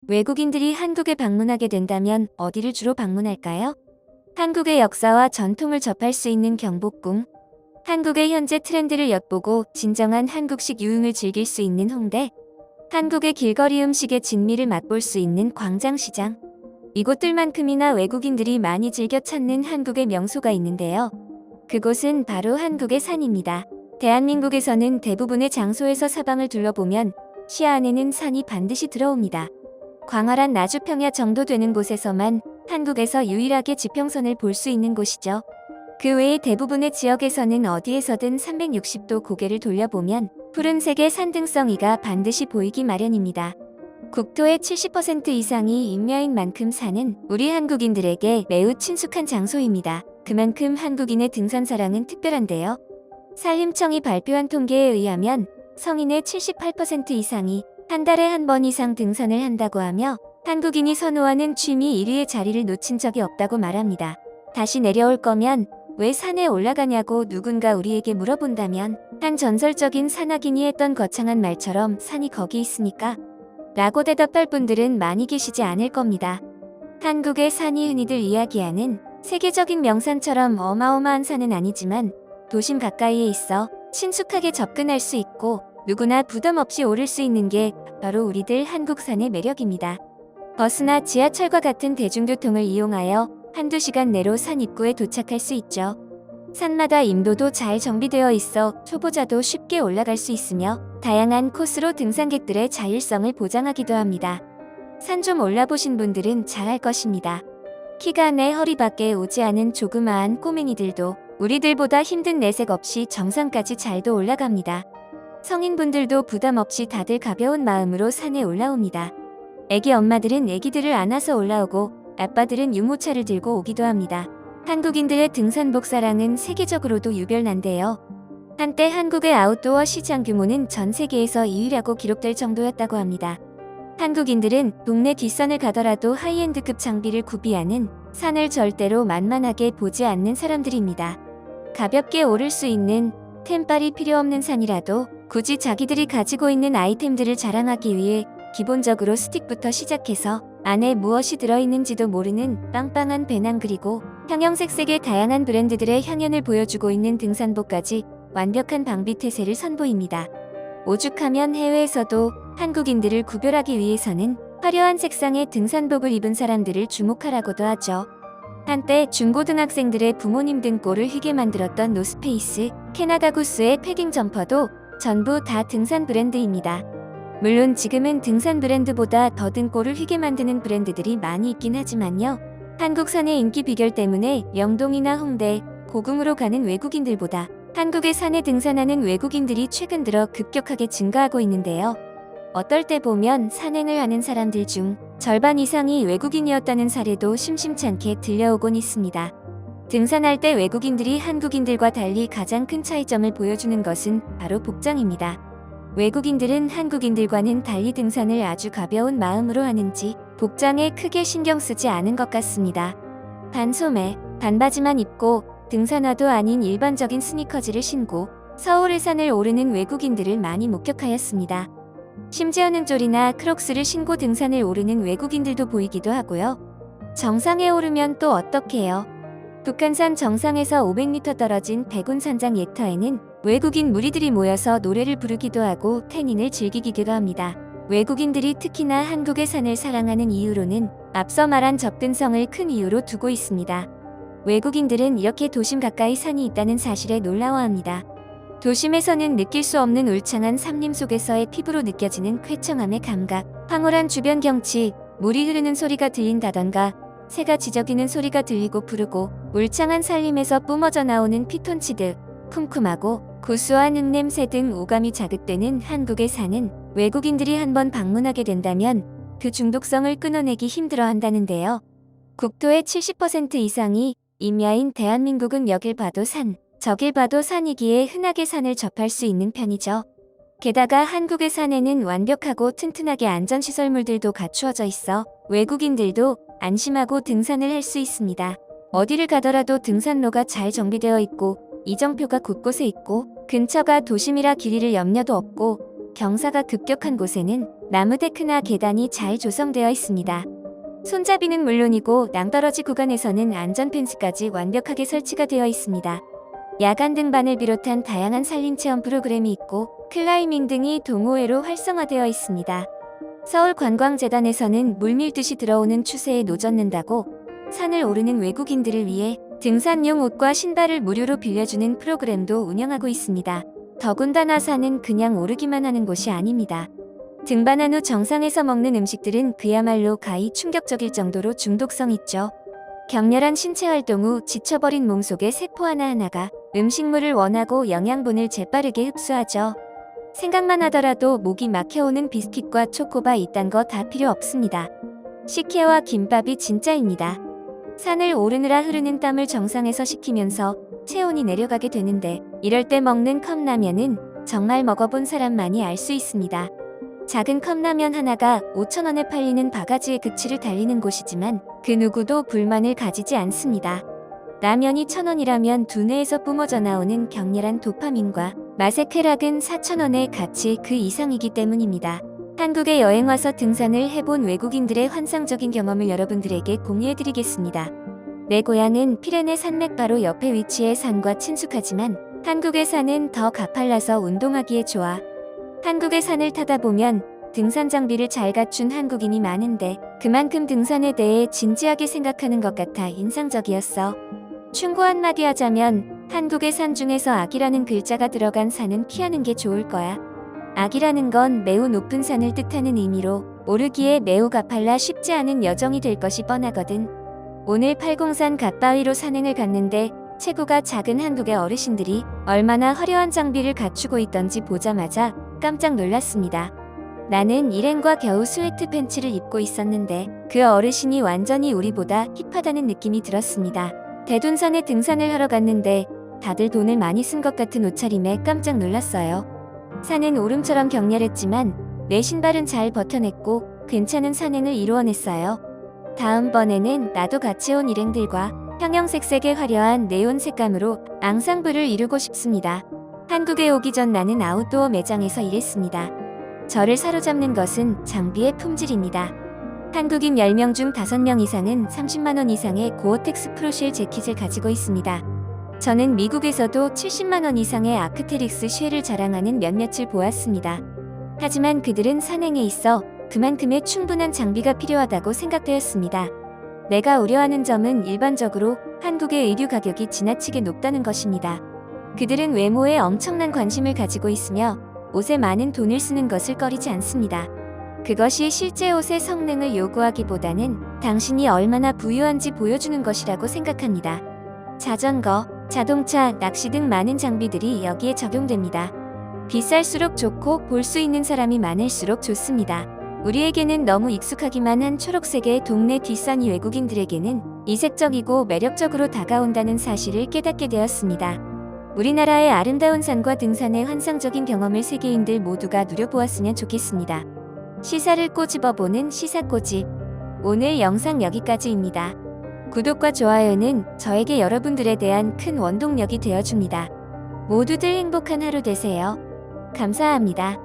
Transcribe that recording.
외국인들이 한국에 방문하게 된다면 어디를 주로 방문할까요? 한국의 역사와 전통을 접할 수 있는 경복궁, 한국의 현재 트렌드를 엿보고 진정한 한국식 유흥을 즐길 수 있는 홍대, 한국의 길거리 음식의 진미를 맛볼 수 있는 광장시장. 이곳들만큼이나 외국인들이 많이 즐겨 찾는 한국의 명소가 있는데요. 그곳은 바로 한국의 산입니다. 대한민국에서는 대부분의 장소에서 사방을 둘러보면 시야 안에는 산이 반드시 들어옵니다. 광활한 나주평야 정도 되는 곳에서만 한국에서 유일하게 지평선을 볼 수 있는 곳이죠. 그 외의 대부분의 지역에서는 어디에서든 360도 고개를 돌려보면 푸른색의 산등성이가 반드시 보이기 마련입니다. 국토의 70% 이상이 임야인 만큼 산은 우리 한국인들에게 매우 친숙한 장소입니다. 그만큼 한국인의 등산 사랑은 특별한데요. 산림청이 발표한 통계에 의하면 성인의 78% 이상이 한 달에 한 번 이상 등산을 한다고 하며 한국인이 선호하는 취미 1위의 자리를 놓친 적이 없다고 말합니다. 다시 내려올 거면 왜 산에 올라가냐고 누군가 우리에게 물어본다면 한 전설적인 산악인이 했던 거창한 말처럼 산이 거기 있으니까 라고 대답할 분들은 많이 계시지 않을 겁니다. 한국의 산이 흔히들 이야기하는 세계적인 명산처럼 어마어마한 산은 아니지만 도심 가까이에 있어 친숙하게 접근할 수 있고 누구나 부담 없이 오를 수 있는 게 바로 우리들 한국산의 매력입니다. 버스나 지하철과 같은 대중교통을 이용하여 한두 시간 내로 산 입구에 도착할 수 있죠. 산마다 임도도 잘 정비되어 있어 초보자도 쉽게 올라갈 수 있으며 다양한 코스로 등산객들의 자율성을 보장하기도 합니다. 산 좀 올라보신 분들은 잘 알 것입니다. 키가 내 허리 밖에 오지 않은 조그마한 꼬맹이들도 우리들보다 힘든 내색 없이 정상까지 잘도 올라갑니다. 성인분들도 부담 없이 다들 가벼운 마음으로 산에 올라옵니다. 애기 엄마들은 애기들을 안아서 올라오고 아빠들은 유모차를 들고 오기도 합니다. 한국인들의 등산복 사랑은 세계적으로도 유별난데요. 한때 한국의 아웃도어 시장 규모는 전 세계에서 2위라고 기록될 정도였다고 합니다. 한국인들은 동네 뒷산을 가더라도 하이엔드급 장비를 구비하는 산을 절대로 만만하게 보지 않는 사람들입니다. 가볍게 오를 수 있는 템빨이 필요 없는 산이라도 굳이 자기들이 가지고 있는 아이템들을 자랑하기 위해 기본적으로 스틱부터 시작해서 안에 무엇이 들어있는지도 모르는 빵빵한 배낭 그리고 형형색색의 다양한 브랜드들의 향연을 보여주고 있는 등산복까지 완벽한 방비태세를 선보입니다. 오죽하면 해외에서도 한국인들을 구별하기 위해서는 화려한 색상의 등산복을 입은 사람들을 주목하라고도 하죠. 한때 중고등학생들의 부모님 등골을 휘게 만들었던 노스페이스, 캐나다 구스의 패딩 점퍼도 전부 다 등산 브랜드입니다. 물론 지금은 등산 브랜드보다 더 등골을 휘게 만드는 브랜드들이 많이 있긴 하지만요. 한국산의 인기 비결 때문에 영동이나 홍대, 고궁으로 가는 외국인들보다 한국의 산에 등산하는 외국인들이 최근 들어 급격하게 증가하고 있는데요. 어떨 때 보면 산행을 하는 사람들 중 절반 이상이 외국인이었다는 사례도 심심치 않게 들려오곤 있습니다. 등산할 때 외국인들이 한국인들과 달리 가장 큰 차이점을 보여주는 것은 바로 복장입니다. 외국인들은 한국인들과는 달리 등산을 아주 가벼운 마음으로 하는지 복장에 크게 신경 쓰지 않은 것 같습니다. 반소매, 반바지만 입고 등산화도 아닌 일반적인 스니커즈를 신고 서울의 산을 오르는 외국인들을 많이 목격하였습니다. 심지어는 쫄이나 크록스를 신고 등산을 오르는 외국인들도 보이기도 하고요. 정상에 오르면 또 어떡해요? 북한산 정상에서 500m 떨어진 백운산장 예터에는 외국인 무리들이 모여서 노래를 부르기도 하고 태닝을 즐기기도 합니다. 외국인들이 특히나 한국의 산을 사랑하는 이유로는 앞서 말한 접근성을 큰 이유로 두고 있습니다. 외국인들은 이렇게 도심 가까이 산이 있다는 사실에 놀라워합니다. 도심에서는 느낄 수 없는 울창한 산림 속에서의 피부로 느껴지는 쾌청함의 감각, 황홀한 주변 경치, 물이 흐르는 소리가 들린다던가 새가 지저귀는 소리가 들리고 부르고 울창한 산림에서 뿜어져 나오는 피톤치드, 쿰쿰하고 고소한 흙냄새 등 오감이 자극되는 한국의 산은 외국인들이 한번 방문하게 된다면 그 중독성을 끊어내기 힘들어 한다는데요. 국토의 70% 이상이 임야인 대한민국은 여길 봐도 산, 저길 봐도 산이기에 흔하게 산을 접할 수 있는 편이죠. 게다가 한국의 산에는 완벽하고 튼튼하게 안전시설물들도 갖추어져 있어 외국인들도 안심하고 등산을 할 수 있습니다. 어디를 가더라도 등산로가 잘 정비되어 있고 이정표가 곳곳에 있고 근처가 도심이라 길 잃을 염려도 없고 경사가 급격한 곳에는 나무 데크나 계단이 잘 조성되어 있습니다. 손잡이는 물론이고 낭떠러지 구간에서는 안전펜스까지 완벽하게 설치가 되어 있습니다. 야간 등반을 비롯한 다양한 산림체험 프로그램이 있고 클라이밍 등이 동호회로 활성화되어 있습니다. 서울관광재단에서는 물밀듯이 들어오는 추세에 노젓는다고 산을 오르는 외국인들을 위해 등산용 옷과 신발을 무료로 빌려주는 프로그램도 운영하고 있습니다. 더군다나 산은 그냥 오르기만 하는 곳이 아닙니다. 등반한 후 정상에서 먹는 음식들은 그야말로 가히 충격적일 정도로 중독성 있죠. 격렬한 신체 활동 후 지쳐버린 몸속의 세포 하나하나가 음식물을 원하고 영양분을 재빠르게 흡수하죠. 생각만 하더라도 목이 막혀오는 비스킷과 초코바 이딴 거 다 필요 없습니다. 식혜와 김밥이 진짜입니다. 산을 오르느라 흐르는 땀을 정상에서 식히면서 체온이 내려가게 되는데 이럴 때 먹는 컵라면은 정말 먹어본 사람만이 알 수 있습니다. 작은 컵라면 하나가 5,000원에 팔리는 바가지의 극치를 달리는 곳이지만 그 누구도 불만을 가지지 않습니다. 라면이 1,000원이라면 두뇌에서 뿜어져 나오는 격렬한 도파민과 맛의 쾌락은 4,000원의 가치 그 이상이기 때문입니다. 한국에 여행 와서 등산을 해본 외국인들의 환상적인 경험을 여러분들에게 공유해드리겠습니다. 내 고향은 피레네 산맥 바로 옆에 위치해 산과 친숙하지만 한국의 산은 더 가팔라서 운동하기에 좋아. 한국의 산을 타다 보면 등산 장비를 잘 갖춘 한국인이 많은데 그만큼 등산에 대해 진지하게 생각하는 것 같아 인상적이었어. 충고 한마디 하자면 한국의 산 중에서 악이라는 글자가 들어간 산은 피하는 게 좋을 거야. 악이라는 건 매우 높은 산을 뜻하는 의미로 오르기에 매우 가팔라 쉽지 않은 여정이 될 것이 뻔하거든. 오늘 팔공산 갓바위로 산행을 갔는데 체구가 작은 한국의 어르신들이 얼마나 화려한 장비를 갖추고 있던지 보자마자 깜짝 놀랐습니다. 나는 일행과 겨우 스웨트 팬츠를 입고 있었는데 그 어르신이 완전히 우리보다 힙하다는 느낌이 들었습니다. 대둔산에 등산을 하러 갔는데 다들 돈을 많이 쓴 것 같은 옷차림에 깜짝 놀랐어요. 산은 오름처럼 격렬했지만 내 신발은 잘 버텨냈고 괜찮은 산행을 이루어냈어요. 다음번에는 나도 같이 온 일행들과 형형색색의 화려한 네온 색감으로 앙상블을 이루고 싶습니다. 한국에 오기 전 나는 아웃도어 매장에서 일했습니다. 저를 사로잡는 것은 장비의 품질입니다. 한국인 10명 중 5명 이상은 30만원 이상의 고어텍스 프로쉘 재킷을 가지고 있습니다. 저는 미국에서도 70만원 이상의 아크테릭스 쉘을 자랑하는 몇몇을 보았습니다. 하지만 그들은 산행에 있어 그만큼의 충분한 장비가 필요하다고 생각되었습니다. 내가 우려하는 점은 일반적으로 한국의 의류 가격이 지나치게 높다는 것입니다. 그들은 외모에 엄청난 관심을 가지고 있으며 옷에 많은 돈을 쓰는 것을 꺼리지 않습니다. 그것이 실제 옷의 성능을 요구하기보다는 당신이 얼마나 부유한지 보여주는 것이라고 생각합니다. 자전거, 자동차, 낚시 등 많은 장비들이 여기에 적용됩니다. 비쌀수록 좋고 볼 수 있는 사람이 많을수록 좋습니다. 우리에게는 너무 익숙하기만 한 초록색의 동네 뒷산이 외국인들에게는 이색적이고 매력적으로 다가온다는 사실을 깨닫게 되었습니다. 우리나라의 아름다운 산과 등산의 환상적인 경험을 세계인들 모두가 누려보았으면 좋겠습니다. 시사를 꼬집어보는 시사꼬집. 오늘 영상 여기까지입니다. 구독과 좋아요는 저에게 여러분들에 대한 큰 원동력이 되어줍니다. 모두들 행복한 하루 되세요. 감사합니다.